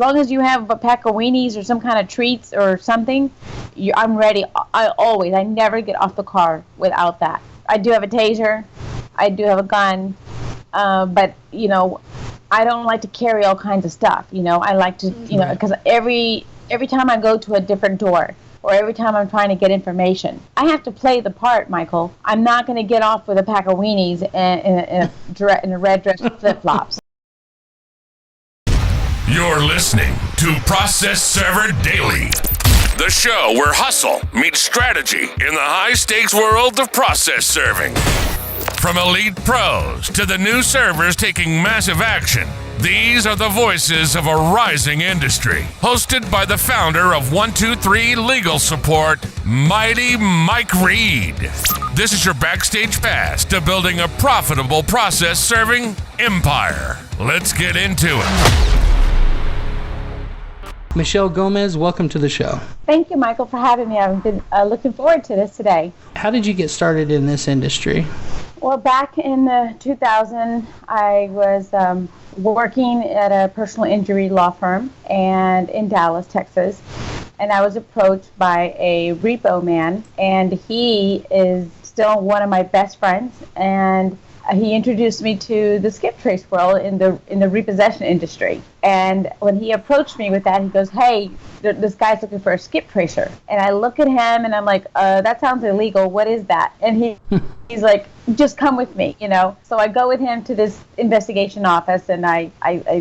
long as you have a pack of weenies or some kind of treats or something, I'm ready. I never get off the car without that. I do have a taser. I do have a gun. But, I don't like to carry all kinds of stuff. I like to, because every time I go to a different door or every time I'm trying to get information, I have to play the part, Michael. I'm not going to get off with a pack of weenies in a red dress with flip-flops. You're listening to Process Server Daily, the show where hustle meets strategy in the high-stakes world of process serving. From elite pros to the new servers taking massive action, these are the voices of a rising industry. Hosted by the founder of 123 Legal Support, Mighty Mike Reid. This is your backstage pass to building a profitable process serving empire. Let's get into it. Michelle Gomez, welcome to the show. Thank you, Michael, for having me. I've been looking forward to this today. How did you get started in this industry? Well, back in 2000, I was working at a personal injury law firm and in Dallas, Texas, and I was approached by a repo man, and he is still one of my best friends, and he introduced me to the skip trace world in the repossession industry. And when he approached me with that, he goes, "Hey, this guy's looking for a skip tracer." And I look at him and I'm like, "That sounds illegal. What is that?" And he's like, "Just come with me, So I go with him to this investigation office, and I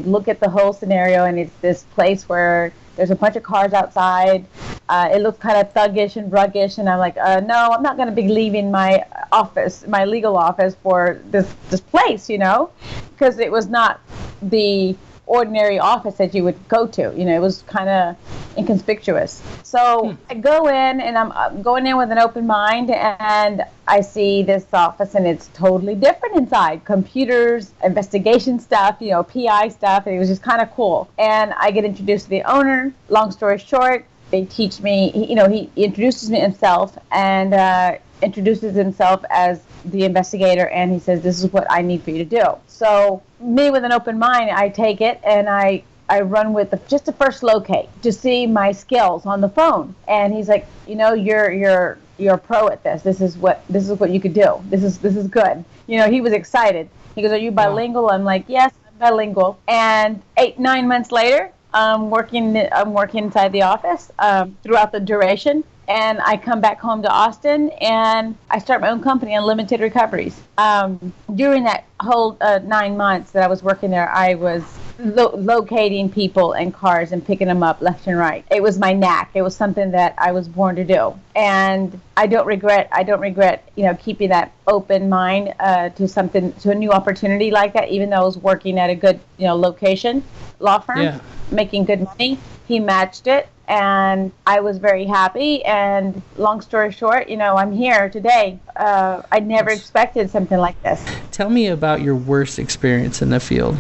look at the whole scenario, and it's this place where there's a bunch of cars outside. It looks kind of thuggish and ruggish, and I'm like, no, I'm not going to be leaving my office, my legal office, for this place, because it was not the ordinary office that you would go to. It was kind of inconspicuous. So I go in, and I'm going in with an open mind, and I see this office, and it's totally different inside. Computers, investigation stuff, PI stuff, and it was just kind of cool. And I get introduced to the owner. Long story short, they teach me, he introduces me himself, and introduces himself as the investigator, and he says, "This is what I need for you to do." So me, with an open mind, I take it, and I run with just the first locate to see my skills on the phone. And he's like, you're a pro at this. This is what you could do. This is good. He was excited. He goes, "Are you bilingual?" Wow. I'm like, "Yes, I'm bilingual." And 8-9 months later, I'm working inside the office throughout the duration. And I come back home to Austin, and I start my own company, Unlimited Recoveries. During that whole 9 months that I was working there, I was locating people and cars and picking them up left and right. It was my knack. It was something that I was born to do. And I don't regret, keeping that open mind to a new opportunity like that, even though I was working at a good, location, law firm, making good money. He matched it, and I was very happy. And long story short, I'm here today. I never expected something like this. Tell me about your worst experience in the field.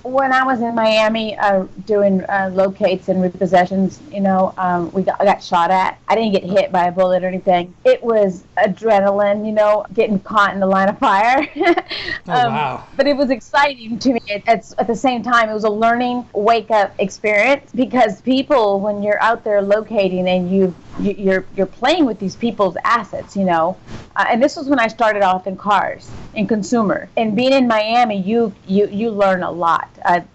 When I was in Miami doing locates and repossessions, I got shot at. I didn't get hit by a bullet or anything. It was adrenaline, getting caught in the line of fire. Wow. But it was exciting to me. At the same time, it was a learning, wake-up experience, because people, when you're out there locating and you're playing with these people's assets, and this was when I started off in cars, in consumer. And being in Miami, you learn a lot.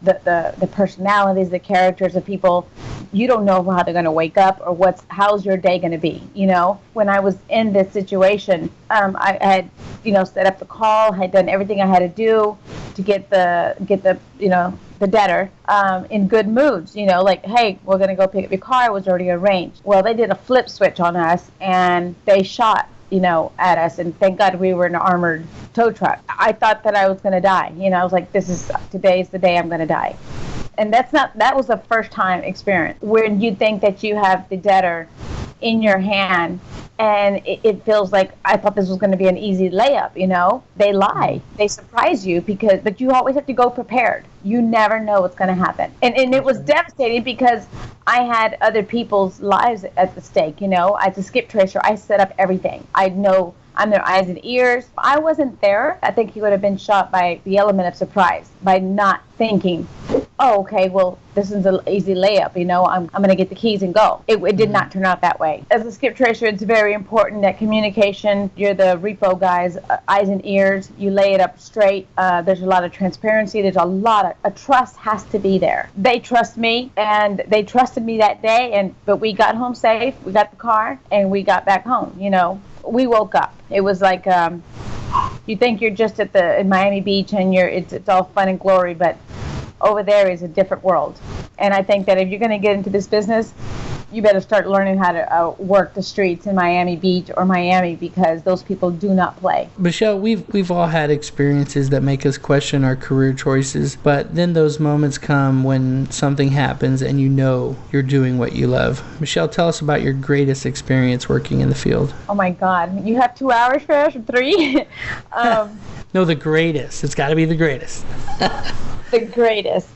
The personalities, the characters of people. You don't know how they're going to wake up or how's your day going to be. When I was in this situation, I had set up the call, had done everything I had to do to get the debtor in good moods. Like, "Hey, we're going to go pick up your car." It was already arranged. Well, they did a flip switch on us, and they shot at us, and thank God we were in an armored tow truck. I thought that I was going to die. I was like, today's the day I'm going to die. And that was the first time experience when you think that you have the debtor in your hand, and it feels like I thought this was going to be an easy layup. They lie, they surprise you, but you always have to go prepared. You never know what's going to happen, and it was devastating because I had other people's lives at the stake. As a skip tracer, I set up everything. I'm their eyes and ears. If I wasn't there, I think he would have been shot by the element of surprise, by not thinking oh, okay, well, this is an easy layup, I'm going to get the keys and go. It did not turn out that way. As a skip tracer, it's very important that communication, you're the repo guy's eyes and ears, you lay it up straight. There's a lot of transparency. There's a trust has to be there. They trust me, and they trusted me that day, but we got home safe, we got the car, and we got back home, We woke up. It was like, you think you're just in Miami Beach and it's all fun and glory, but over there is a different world. And I think that if you're going to get into this business, you better start learning how to work the streets in Miami Beach or Miami, because those people do not play. Michelle, we've all had experiences that make us question our career choices, but then those moments come when something happens and you're doing what you love. Michelle, tell us about your greatest experience working in the field. Oh my God, you have 2 hours for us, or 3? No, the greatest. It's got to be the greatest. The greatest.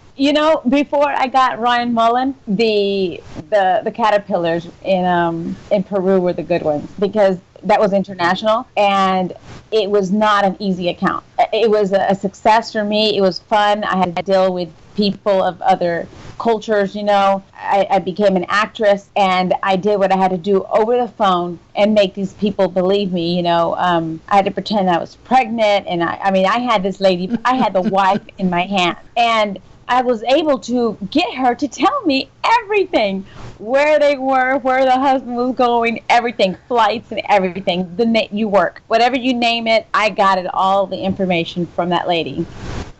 Before I got Ryan Mullen, the caterpillars in Peru were the good ones, because that was international, and it was not an easy account. It was a success for me. It was fun. I had to deal with people of other cultures, I became an actress, and I did what I had to do over the phone and make these people believe me, I had to pretend I was pregnant, and I had this lady, I had the wife in my hand, and I was able to get her to tell me everything, where they were, where the husband was going, everything, flights and everything, you work, whatever you name it, I got all the information from that lady,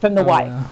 from the wife. Yeah.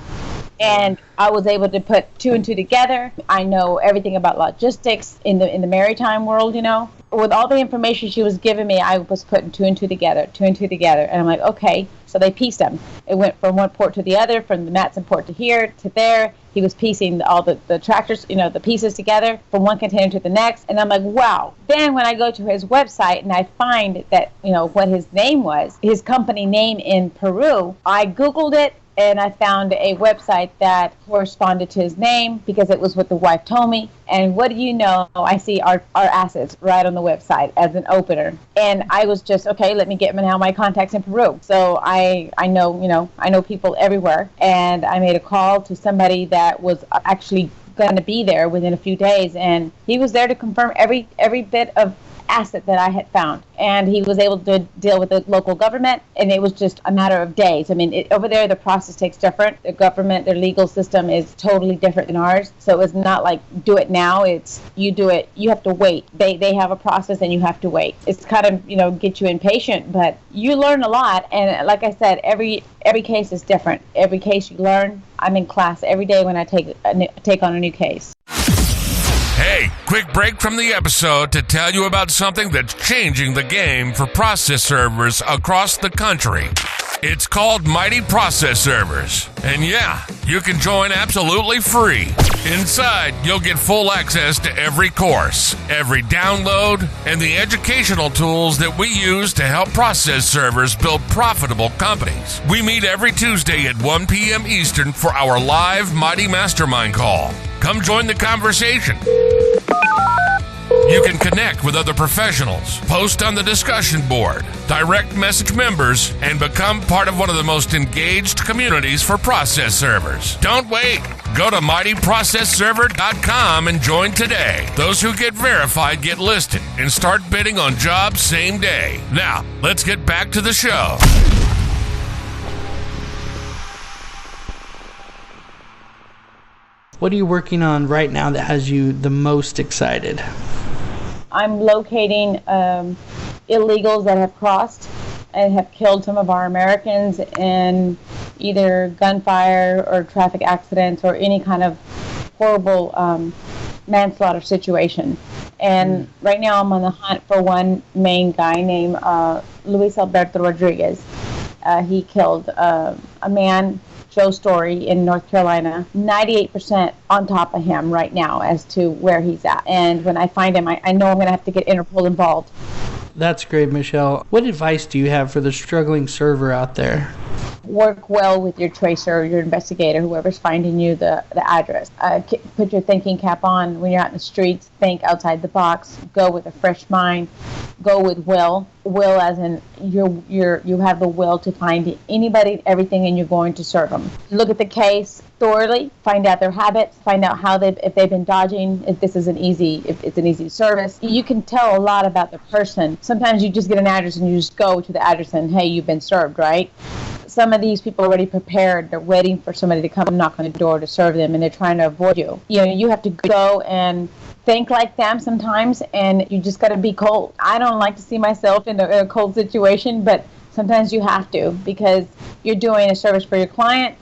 And I was able to put 2 and 2 together. I know everything about logistics in the maritime world, With all the information she was giving me, I was putting 2 and 2 together, 2 and 2 together. And I'm like, okay. So they pieced them. It went from one port to the other, from the Matson port to here to there. He was piecing all the tractors, the pieces together from one container to the next. And I'm like, wow. Then when I go to his website and I find that, what his name was, his company name in Peru, I Googled it. And I found a website that corresponded to his name, because it was what the wife told me. And what do you know? I see our assets right on the website as an opener. And I was just, okay, let me get now my contacts in Peru. So I know people everywhere. And I made a call to somebody that was actually going to be there within a few days. And he was there to confirm every bit of asset that I had found, and he was able to deal with the local government, and it was just a matter of days. Over there the process takes different. The government, their legal system is totally different than ours, so it's not like do it now, it's you do it, you have to wait. They have a process and you have to wait. It's kind of get you impatient, but you learn a lot. And like I said, every case is different. Every case you learn. I'm in class every day when I take on a new case. Hey, quick break from the episode to tell you about something that's changing the game for process servers across the country. It's called Mighty Process Servers. And yeah, you can join absolutely free. Inside, you'll get full access to every course, every download, and the educational tools that we use to help process servers build profitable companies. We meet every Tuesday at 1 p.m. Eastern for our live Mighty Mastermind call. Come join the conversation. You can connect with other professionals, post on the discussion board, direct message members, and become part of one of the most engaged communities for process servers. Don't wait. Go to mightyprocessserver.com and join today. Those who get verified get listed and start bidding on jobs same day. Now, let's get back to the show. What are you working on right now that has you the most excited? I'm locating illegals that have crossed and have killed some of our Americans in either gunfire or traffic accidents or any kind of horrible manslaughter situation. And right now I'm on the hunt for one main guy named Luis Alberto Rodriguez. He killed a man, Joe Story, in North Carolina. 98% on top of him right now as to where he's at. And when I find him, I know I'm going to have to get Interpol involved. That's great, Michelle. What advice do you have for the struggling server out there? work well with your tracer or your investigator, whoever's finding you the address. Put your thinking cap on when you're out in the streets. Think outside the box. Go with a fresh mind. Go with will. Will as in you have the will to find anybody, everything, and you're going to serve them. Look at the case thoroughly. Find out their habits. Find out if they've been dodging. If it's an easy service. You can tell a lot about the person. Sometimes you just get an address and you just go to the address and hey, you've been served, right? Some of these people are already prepared. They're waiting for somebody to come and knock on the door to serve them, and they're trying to avoid you. You have to go and think like them sometimes, and you just got to be cold. I don't like to see myself in a cold situation, but sometimes you have to because you're doing a service for your client.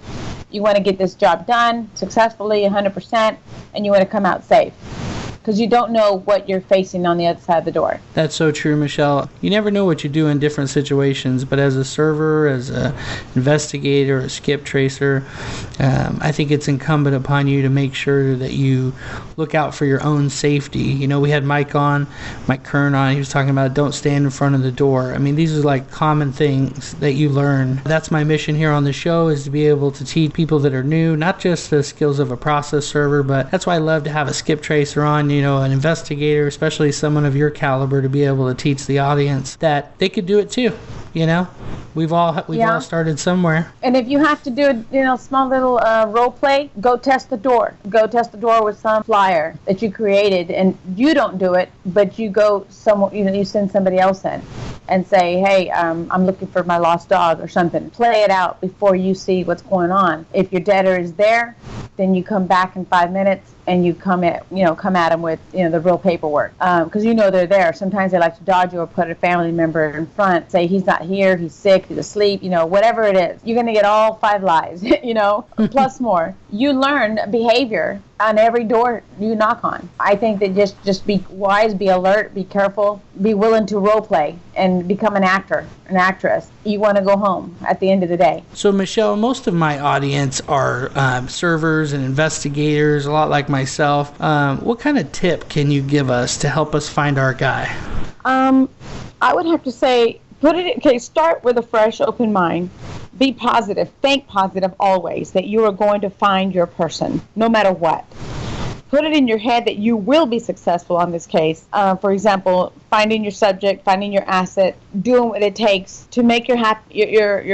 You want to get this job done successfully, 100%, and you want to come out safe. Because you don't know what you're facing on the other side of the door. That's so true, Michelle. You never know what you do in different situations, but as a server, as an investigator, a skip tracer, I think it's incumbent upon you to make sure that you look out for your own safety. We had Mike Kern on, he was talking about don't stand in front of the door. I mean, these are like common things that you learn. That's my mission here on the show, is to be able to teach people that are new, not just the skills of a process server, but that's why I love to have a skip tracer on, an investigator, especially someone of your caliber, to be able to teach the audience that they could do it too. We've all started somewhere. And if you have to do a small little role play, go test the door. Go test the door with some flyer that you created, and you don't do it, but you go somewhere. You send somebody else in and say, hey, I'm looking for my lost dog or something. Play it out before you see what's going on. If your debtor is there, then you come back in 5 minutes and you come at them with the real paperwork, because they're there. Sometimes they like to dodge you or put a family member in front, say he's not here, he's sick, he's asleep, whatever it is. You're gonna get all 5 lies, plus more. You learn behavior on every door you knock on. I think that just be wise, be alert, be careful, be willing to role play and become an actor, an actress. You want to go home at the end of the day. So Michelle, most of my audience are servers and investigators, a lot like myself. What kind of tip can you give us to help us find our guy? I would have to say, start with a fresh, open mind. Be positive. Think positive always, that you are going to find your person, no matter what. Put it in your head that you will be successful on this case. For example, finding your subject, finding your asset, doing what it takes to make your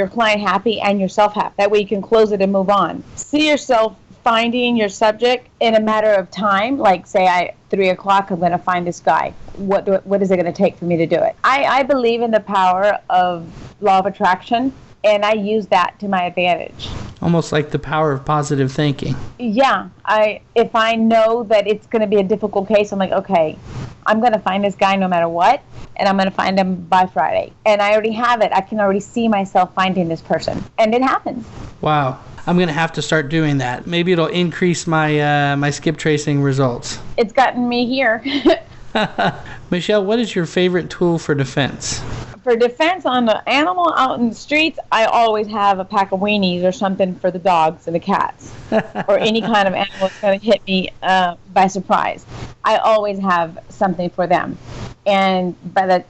client happy and yourself happy. That way you can close it and move on. See yourself finding your subject in a matter of time, like say 3 o'clock, I'm going to find this guy. What is it going to take for me to do it? I believe in the power of law of attraction, and I use that to my advantage. Almost like the power of positive thinking. Yeah. If I know that it's going to be a difficult case, I'm like, okay, I'm going to find this guy no matter what, and I'm going to find him by Friday. And I already have it. I can already see myself finding this person. And it happens. Wow. I'm going to have to start doing that. Maybe it'll increase my my skip tracing results. It's gotten me here. Michelle, what is your favorite tool for defense? For defense on the animal out in the streets, I always have a pack of weenies or something for the dogs and the cats, or any kind of animal that's going to hit me by surprise. I always have something for them, and by that,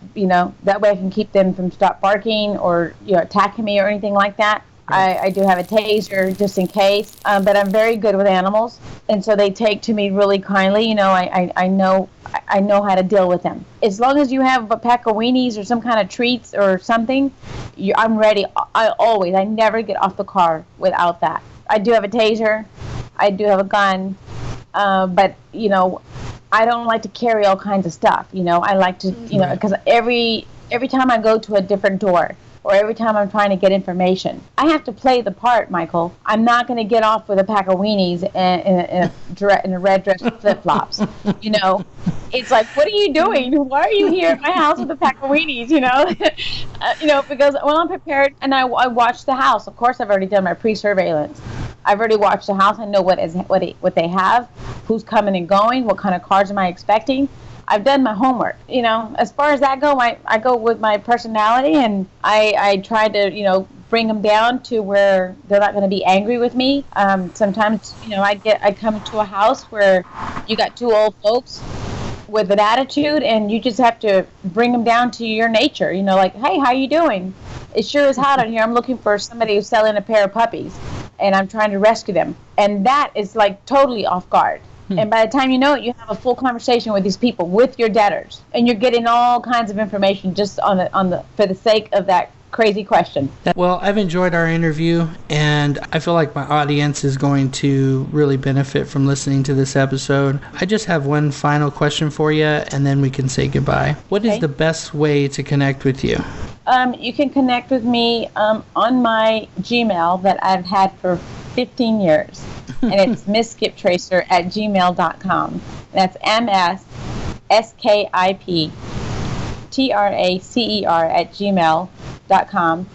that way I can keep them from stop barking or attacking me or anything like that. I do have a taser just in case, but I'm very good with animals, and so they take to me really kindly. I know how to deal with them. As long as you have a pack of weenies or some kind of treats or something, I'm ready. I never get off the car without that. I do have a taser, I do have a gun, but I don't like to carry all kinds of stuff. I like to, because every time I go to a different door, or every time I'm trying to get information, I have to play the part, Michael. I'm not going to get off with a pack of weenies in a red dress with flip-flops. It's like, what are you doing? Why are you here at my house with a pack of weenies? Because when I'm prepared and I watch the house, of course I've already done my pre-surveillance. I've already watched the house. I know what they have, who's coming and going, what kind of cars am I expecting. I've done my homework. As far as that go, I go with my personality, and I try to, bring them down to where they're not going to be angry with me. Sometimes, I come to a house where you got 2 old folks with an attitude, and you just have to bring them down to your nature. Like, hey, how you doing? It sure is hot out here. I'm looking for somebody who's selling a pair of puppies, and I'm trying to rescue them. And that is like totally off guard. And by the time you know it, you have a full conversation with these people, with your debtors, and you're getting all kinds of information just for the sake of that crazy question. Well, I've enjoyed our interview, and I feel like my audience is going to really benefit from listening to this episode. I just have one final question for you, and then we can say goodbye. What is the best way to connect with you? You can connect with me on my Gmail that I've had for 15 years. And it's misskiptracer@gmail.com. That's MSSKIPTRACER@gmail.com.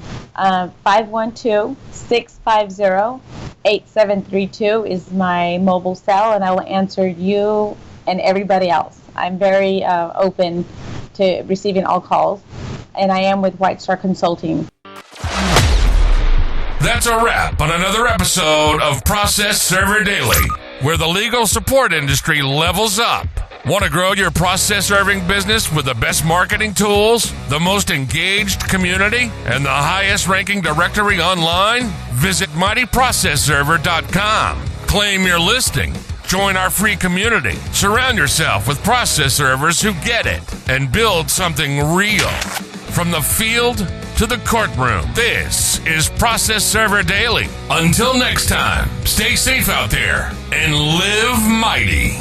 512-650-8732 is my mobile cell, and I will answer you and everybody else. I'm very open to receiving all calls, and I am with White Star Consulting. That's a wrap on another episode of Process Server Daily, where the legal support industry levels up. Want to grow your process serving business with the best marketing tools, the most engaged community, and the highest ranking directory online? Visit mightyprocessserver.com. Claim your listing. Join our free community. Surround yourself with process servers who get it and build something real. From the field to the courtroom, this is Process Server Daily. Until next time, stay safe out there and live mighty.